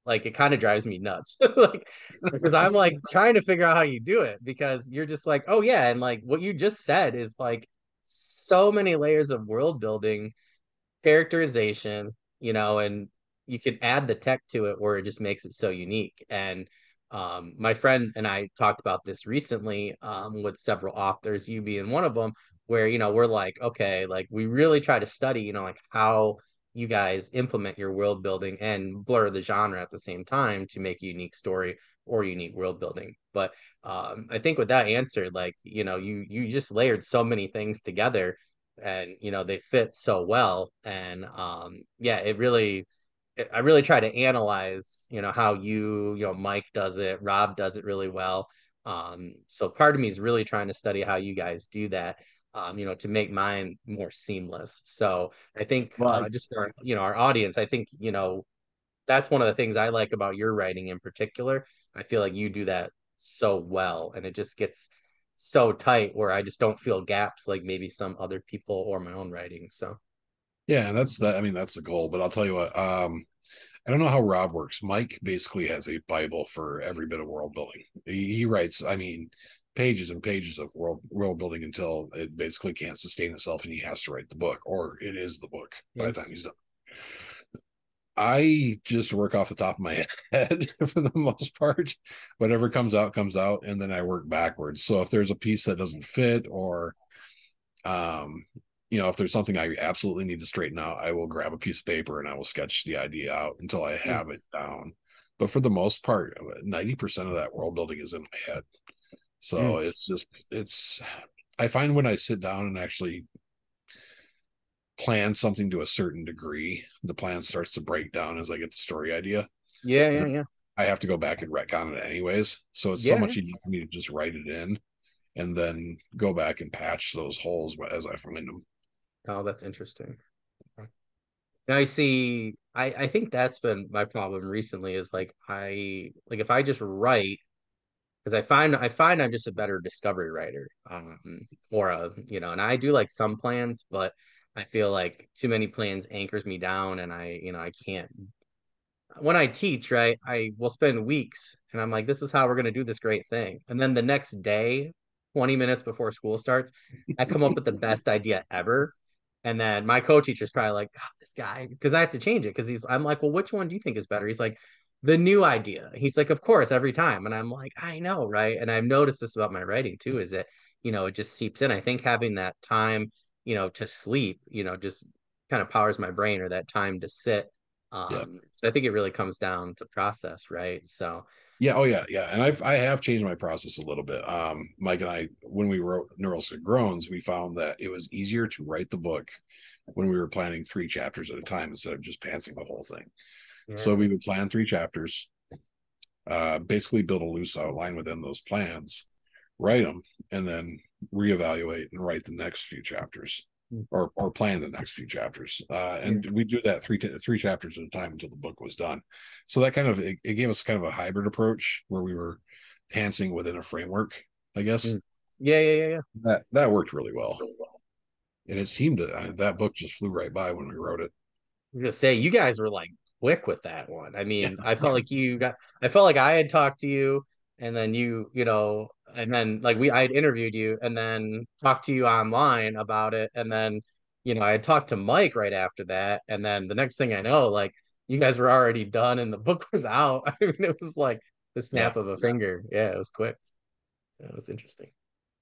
[SPEAKER 1] like it kind of drives me nuts. Like because I'm like trying to figure out how you do it because you're just like, oh yeah, and like what you just said is like so many layers of world building, characterization, and you can add the tech to it where it just makes it so unique. And my friend and I talked about this recently, with several authors, you being one of them, where, we're like, okay, like we really try to study, like how you guys implement your world building and blur the genre at the same time to make a unique story or unique world building. But I think with that answer, like, you just layered so many things together and they fit so well. And yeah, it really, I really try to analyze, how Mike does it, Rob does it really well. So part of me is really trying to study how you guys do that, to make mine more seamless. So I think,
[SPEAKER 2] Well,
[SPEAKER 1] just for our audience, I think, that's one of the things I like about your writing in particular. I feel like you do that so well, and it just gets so tight where I just don't feel gaps like maybe some other people or my own writing. So
[SPEAKER 2] yeah, that's the I mean that's the goal. But I'll tell you what, I don't know how Rob works. Mike basically has a Bible for every bit of world building. He writes, I mean, pages and pages of world building until it basically can't sustain itself, and he has to write the book, or it is the book by the time he's done. I just work off the top of my head for the most part. Whatever comes out, and then I work backwards. So if there's a piece that doesn't fit, or um, if there's something I absolutely need to straighten out, I will grab a piece of paper and I will sketch the idea out until I have it down. But for the most part, 90% of that world building is in my head. So
[SPEAKER 1] Mm.
[SPEAKER 2] it's I find when I sit down and actually plan something to a certain degree, the plan starts to break down as I get the story idea.
[SPEAKER 1] Yeah, yeah,
[SPEAKER 2] Then
[SPEAKER 1] yeah.
[SPEAKER 2] I have to go back and retcon it anyways. So it's so
[SPEAKER 1] Yeah.
[SPEAKER 2] much easier for me to just write it in and then go back and patch those holes as I find them.
[SPEAKER 1] Oh, that's interesting. Now I see, I think that's been my problem recently is like if I just write, because I find I'm just a better discovery writer. Or and I do like some plans, but I feel like too many plans anchors me down and I can't when I teach, right, I will spend weeks and I'm like, this is how we're going to do this great thing. And then the next day, 20 minutes before school starts, I come up with the best idea ever. And then my co-teacher's probably like, "Oh, this guy," because I have to change it because I'm like, well, which one do you think is better? He's like, the new idea. He's like, of course, every time. And I'm like, I know, right? And I've noticed this about my writing too, is that, it just seeps in. I think having that time, to sleep, just kind of powers my brain or that time to sit
[SPEAKER 2] Yeah.
[SPEAKER 1] so I think it really comes down to process, right? So,
[SPEAKER 2] Yeah. Oh yeah. Yeah. And I have changed my process a little bit. Mike and I, when we wrote Neural Sick Groans, we found that it was easier to write the book when we were planning 3 chapters at a time instead of just pantsing the whole thing. So
[SPEAKER 1] yeah.
[SPEAKER 2] we would plan 3 chapters, basically build a loose outline within those plans, write them, and then reevaluate and write the next few chapters, or plan the next few chapters.
[SPEAKER 1] Yeah.
[SPEAKER 2] And we do that three chapters at a time until the book was done. So that kind of it gave us kind of a hybrid approach where we were pantsing within a framework, I guess.
[SPEAKER 1] Mm. Yeah, yeah, yeah, yeah.
[SPEAKER 2] That worked really well, and it seemed to that book just flew right by when we wrote it.
[SPEAKER 1] I was gonna say you guys were like quick with that one. I
[SPEAKER 2] Yeah,
[SPEAKER 1] mean, I felt like I had talked to you, and then and then like I had interviewed you, and then talked to you online about it, and then I had talked to Mike right after that, and then the next thing I know, like you guys were already done, and the book was out. I mean, it was like the
[SPEAKER 2] yeah,
[SPEAKER 1] snap of a finger. Yeah, it was quick. Yeah, it was interesting.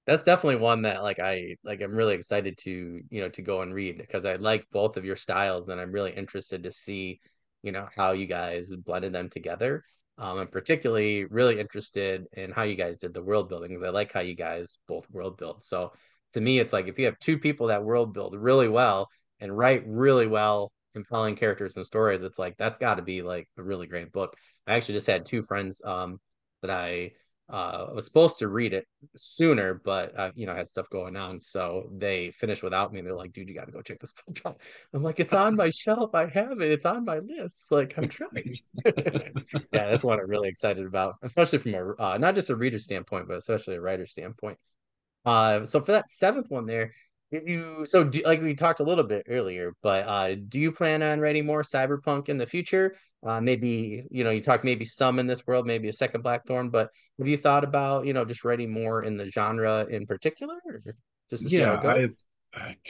[SPEAKER 1] That's definitely one that I'm really excited to go and read because I like both of your styles and I'm really interested to see, how you guys blended them together. I'm particularly really interested in how you guys did the world building because I like how you guys both world build. So to me, it's like if you have two people that world build really well and write really well, compelling characters and stories, it's like that's got to be like a really great book. I actually just had two friends that I was supposed to read it sooner, but I had stuff going on, so they finished without me. They're like, "Dude, you got to go check this book out." I'm like, "It's on my shelf. I have it. It's on my list. Like, I'm trying." Yeah, that's what I'm really excited about, especially from a not just a reader standpoint, but especially a writer standpoint. So for that seventh one there, like we talked a little bit earlier, but do you plan on writing more cyberpunk in the future? Maybe, you talked maybe some in this world, maybe a second Blackthorn, but have you thought about, just writing more in the genre in particular, or just to see how
[SPEAKER 2] yeah.
[SPEAKER 1] it goes?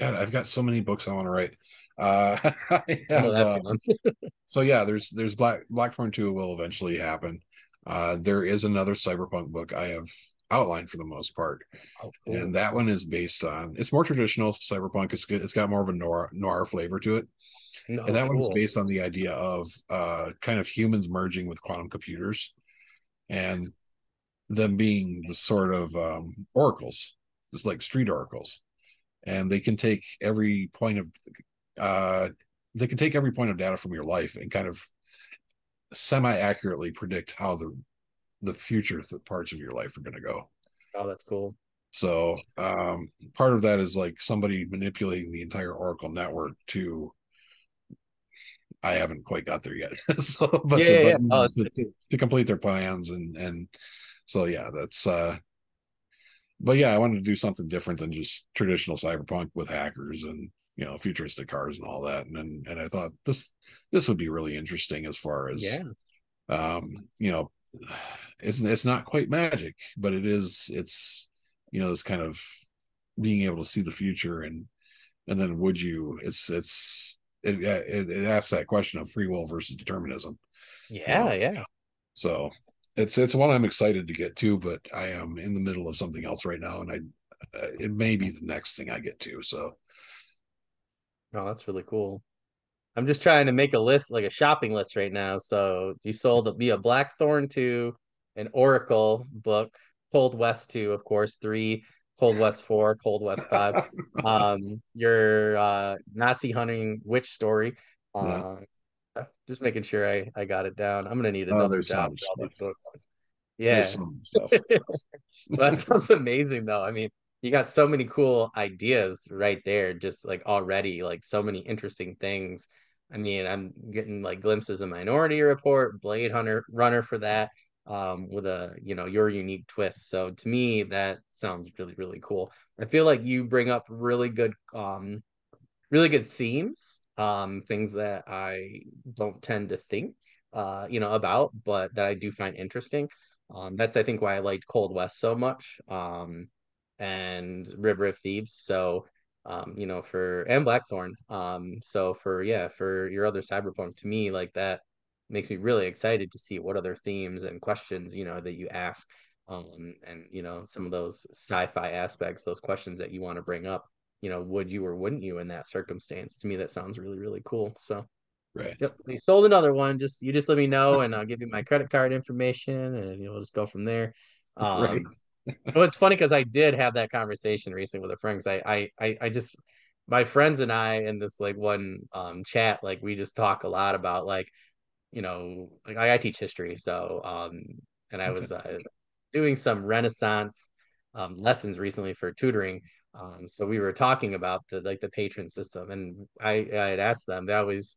[SPEAKER 2] I've got so many books I want to write. I
[SPEAKER 1] I know
[SPEAKER 2] have
[SPEAKER 1] that feeling.
[SPEAKER 2] So yeah, there's Blackthorn 2 will eventually happen. There is another cyberpunk book I have outlined for the most part,
[SPEAKER 1] Oh,
[SPEAKER 2] and
[SPEAKER 1] cool.
[SPEAKER 2] that one is based on it's more traditional cyberpunk. It's good. It's got more of a noir flavor to it, and
[SPEAKER 1] No,
[SPEAKER 2] that one is
[SPEAKER 1] cool.
[SPEAKER 2] based on the idea of kind of humans merging with quantum computers and them being the sort of oracles, just like street oracles, and they can take every point of they can take every point of data from your life and kind of semi accurately predict how the future parts of your life are going to go.
[SPEAKER 1] Oh, that's cool.
[SPEAKER 2] So part of that is like somebody manipulating the entire Oracle network to, I haven't quite got there yet. So,
[SPEAKER 1] Yeah, yeah,
[SPEAKER 2] but
[SPEAKER 1] yeah. Oh,
[SPEAKER 2] to complete their plans and so yeah, that's but yeah, I wanted to do something different than just traditional cyberpunk with hackers and futuristic cars and all that. And I thought this would be really interesting as far as
[SPEAKER 1] yeah,
[SPEAKER 2] you know, it's not quite magic, but it's this kind of being able to see the future and then would you it asks that question of free will versus determinism, you
[SPEAKER 1] yeah,
[SPEAKER 2] know.
[SPEAKER 1] yeah.
[SPEAKER 2] So it's one I'm excited to get to, but I am in the middle of something else right now, and I it may be the next thing I get to. So
[SPEAKER 1] Oh, that's really cool. I'm just trying to make a list, like a shopping list right now. So you sold me a Blackthorn 2, an Oracle book, Cold West 2, of course, 3, Cold West 4, Cold West 5. Your Nazi hunting witch story.
[SPEAKER 2] yeah,
[SPEAKER 1] Uh, just making sure I got it down. I'm gonna need
[SPEAKER 2] oh,
[SPEAKER 1] another
[SPEAKER 2] there's
[SPEAKER 1] job
[SPEAKER 2] some
[SPEAKER 1] for all
[SPEAKER 2] stuff.
[SPEAKER 1] these books.
[SPEAKER 2] There's
[SPEAKER 1] Yeah.
[SPEAKER 2] some stuff.
[SPEAKER 1] That sounds amazing though. I mean, you got so many cool ideas right there, just like already, like so many interesting things. I mean, I'm getting like glimpses of Minority Report, Blade Hunter Runner for that, with a, your unique twist. So to me, that sounds really, really cool. I feel like you bring up really good themes, things that I don't tend to think, about, but that I do find interesting. That's I think why I liked Cold West so much, and River of Thieves. So, for and Blackthorn. So for your other cyberpunk, to me, like that makes me really excited to see what other themes and questions that you ask, and some of those sci-fi aspects, those questions that you want to bring up, would you or wouldn't you in that circumstance? To me, that sounds really, really cool. So,
[SPEAKER 2] Right,
[SPEAKER 1] yep, we sold another one. You just let me know, and I'll give you my credit card information, and we'll just go from there.
[SPEAKER 2] right.
[SPEAKER 1] Well, it's funny because I did have that conversation recently with a friend. Because I just my friends and I in this like one chat, like we just talk a lot about like like I teach history, so and I
[SPEAKER 2] Okay.
[SPEAKER 1] was doing some Renaissance lessons recently for tutoring. So we were talking about the patron system, and I had asked them. They always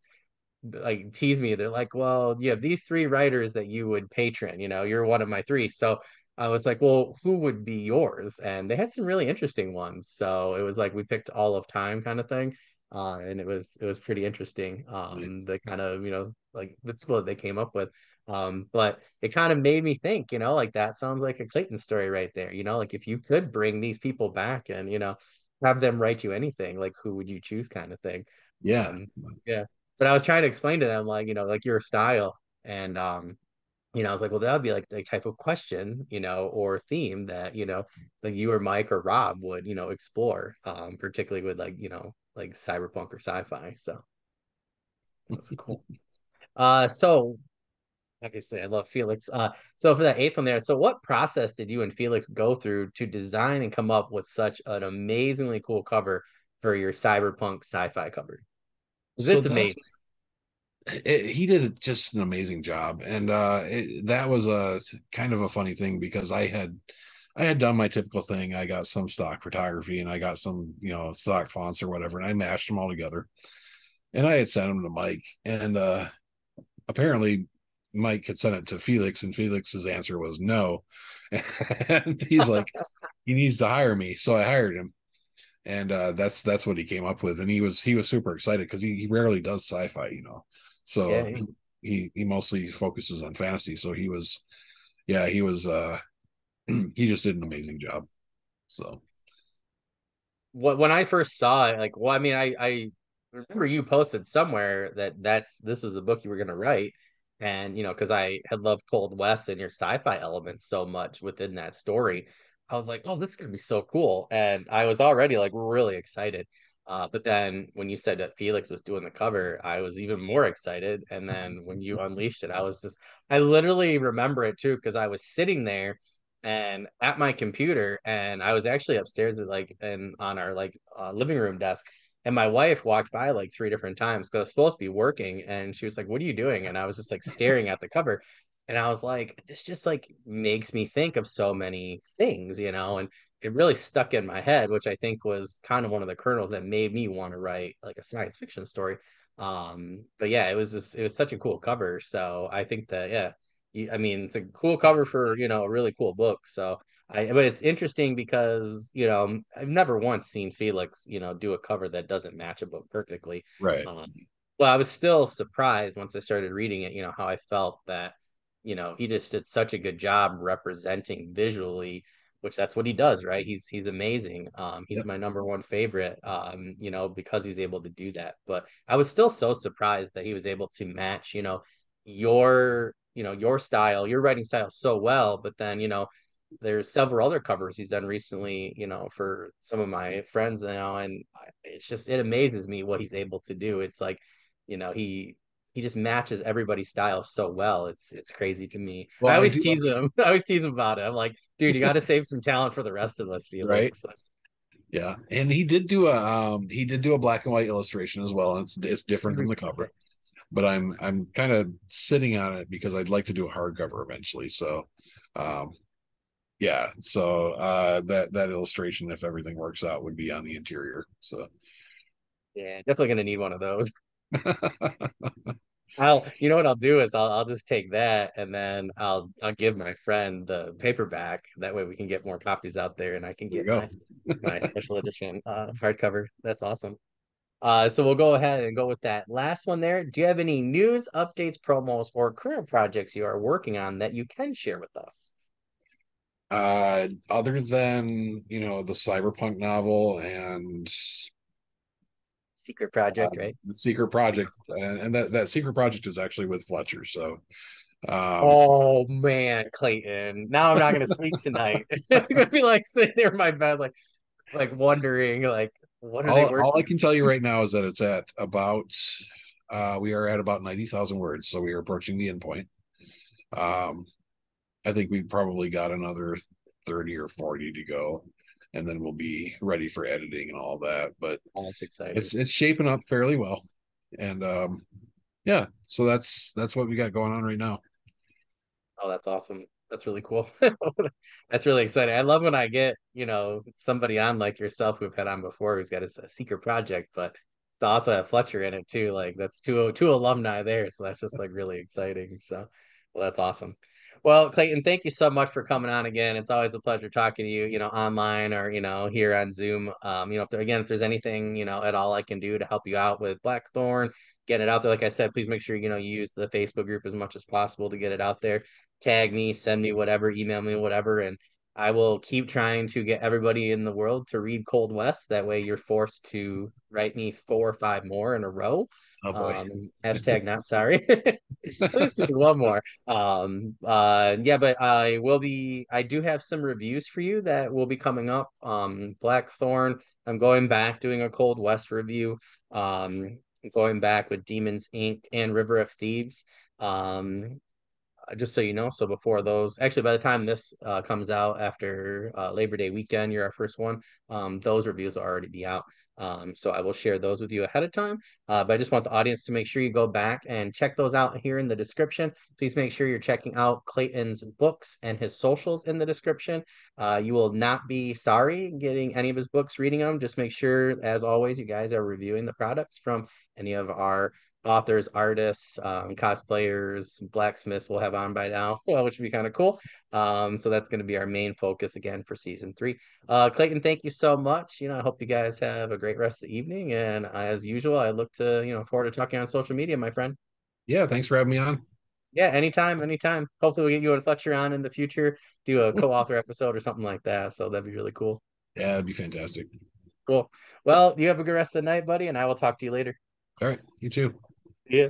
[SPEAKER 1] like tease me. They're like, "Well, you have these three writers that you would patron. You're one of my three." So I was like, "Well, who would be yours?" And they had some really interesting ones. So it was like we picked all of time kind of thing, and it was pretty interesting.
[SPEAKER 2] Right.
[SPEAKER 1] The kind of like the people that they came up with. But it kind of made me think, like that sounds like a Clayton story right there. Like if you could bring these people back and have them write you anything, like who would you choose, kind of thing.
[SPEAKER 2] Yeah.
[SPEAKER 1] Yeah. But I was trying to explain to them like, like your style. And I was like, well, that would be like the type of question, or theme that, like you or Mike or Rob would, explore, particularly with like, like cyberpunk or sci-fi. So that was cool. So obviously I love Felix. So for that eighth one there, so what process did you and Felix go through to design and come up with such an amazingly cool cover for your cyberpunk sci-fi cover? Because
[SPEAKER 2] So
[SPEAKER 1] it's amazing.
[SPEAKER 2] he did just an amazing job, and that was a kind of a funny thing because I had done my typical thing. I got some stock photography and I got some stock fonts or whatever, and I mashed them all together. And I had sent them to Mike, and apparently Mike had sent it to Felix, and Felix's answer was no. And he's like, he needs to hire me, so I hired him, and that's what he came up with. And he was super excited because he rarely does sci-fi,
[SPEAKER 1] Yeah,
[SPEAKER 2] so
[SPEAKER 1] yeah.
[SPEAKER 2] he mostly focuses on fantasy. So he was, yeah, he was he just did an amazing job. So
[SPEAKER 1] When I first saw it, like, well, I mean, I remember you posted somewhere that this was the book you were gonna write, and because I had loved Cold West and your sci-fi elements so much within that story, I was like, oh, this is gonna be so cool, and I was already like really excited. But then when you said that Felix was doing the cover, I was even more excited. And then when you unleashed it, I literally remember it too, because I was sitting there and at my computer, and I was actually upstairs at like and on our like living room desk, And my wife walked by like three different times because I was supposed to be working, and she was like, "What are you doing?" And I was just like staring at the cover, and I was like, "This just like makes me think of so many things, you know." And it really stuck in my head, which I think was kind of one of the kernels that made me want to write like a science fiction story. But yeah, it was such a cool cover. So I think that yeah, I mean, it's a cool cover for, you know, a really cool book. So but it's interesting because, you know, I've never once seen Felix, you know, do a cover that doesn't match a book perfectly.
[SPEAKER 2] Right.
[SPEAKER 1] Um, well, I was still surprised once I started reading it, you know, how I felt that, you know, he just did such a good job representing visually, which that's what he does, right? He's amazing. He's
[SPEAKER 2] Yep.
[SPEAKER 1] my number one favorite, you know, because he's able to do that. But I was still so surprised that he was able to match, you know, your style, your writing style so well, but then, you know, there's several other covers he's done recently, you know, for some of my friends now, and it's just it amazes me what he's able to do. It's like, you know, he just matches everybody's style so well. It's crazy to me.
[SPEAKER 2] Well,
[SPEAKER 1] I
[SPEAKER 2] I
[SPEAKER 1] always
[SPEAKER 2] do
[SPEAKER 1] tease him. I always tease him about it. I'm like, dude, you got to save some talent for the rest of us,
[SPEAKER 2] right.
[SPEAKER 1] Felix.
[SPEAKER 2] Yeah, and he did do a black and white illustration as well. It's different than the cover, but I'm kind of sitting on it because I'd like to do a hardcover eventually. So, um, yeah, so that illustration, if everything works out, would be on the interior. So,
[SPEAKER 1] Yeah, definitely gonna need one of those. You know what I'll do is I'll just take that and then I'll give my friend the paperback. That way we can get more copies out there and I can
[SPEAKER 2] there you
[SPEAKER 1] get
[SPEAKER 2] go.
[SPEAKER 1] my special edition hardcover. That's awesome. So we'll go ahead and go with that last one there. Do you have any news, updates, promos, or current projects you are working on that you can share with us?
[SPEAKER 2] Other than the cyberpunk novel and
[SPEAKER 1] Secret project, right?
[SPEAKER 2] the secret project, and that secret project is actually with Fletcher. So, um,
[SPEAKER 1] Oh man, Clayton. Now I'm not gonna sleep tonight. I'm gonna be like sitting there in my bed, like wondering, like, what are they
[SPEAKER 2] all I
[SPEAKER 1] working
[SPEAKER 2] can tell you right now is that it's at about we are at about 90,000 words, so we are approaching the end point. Um, I think we've probably got another 30 or 40 to go, and then we'll be ready for editing and all that. But
[SPEAKER 1] on? Oh, that's exciting.
[SPEAKER 2] it's shaping up fairly well, and yeah, so that's what we got going on right now.
[SPEAKER 1] Oh, that's awesome. That's really cool. That's really exciting. I love when I get, you know, somebody on like yourself who've had on before who's got a secret project, but it's also have Fletcher in it too. Like that's two alumni there, so that's just like really exciting. So, well, that's awesome. Well, Clayton, thank you so much for coming on again. It's always a pleasure talking to you, you know, online or, you know, here on Zoom. If there's anything, you know, at all I can do to help you out with Blackthorn, get it out there. Like I said, please make sure, you know, you use the Facebook group as much as possible to get it out there. Tag me, send me whatever, email me whatever, and I will keep trying to get everybody in the world to read Cold West. That way you're forced to write me 4 or 5 more in a row.
[SPEAKER 2] Oh boy.
[SPEAKER 1] Hashtag not sorry. At least do one more. Yeah, but I do have some reviews for you that will be coming up. Blackthorn, I'm going back doing a Cold West review. Going back with Demons Inc. and River of Thieves. Just so you know, so before those, actually, by the time this comes out after Labor Day weekend, you're our first one. Those reviews will already be out. So I will share those with you ahead of time. But I just want the audience to make sure you go back and check those out here in the description. Please make sure you're checking out Clayton's books and his socials in the description. You will not be sorry getting any of his books, reading them. Just make sure, as always, you guys are reviewing the products from any of our authors, artists, cosplayers, blacksmiths we'll have on by now, which would be kind of cool. So that's going to be our main focus again for season 3. Clayton, thank you so much. You know, I hope you guys have a great rest of the evening. And as usual, I look to, you know, forward to talking on social media, my friend.
[SPEAKER 2] Yeah, thanks for having me on.
[SPEAKER 1] Yeah, anytime, anytime. Hopefully we'll get you and Fletcher on in the future, do a co-author episode or something like that. So that'd be really cool.
[SPEAKER 2] Yeah, that'd be fantastic.
[SPEAKER 1] Cool. Well, you have a good rest of the night, buddy, and I will talk to you later.
[SPEAKER 2] All right, you too.
[SPEAKER 1] Yeah.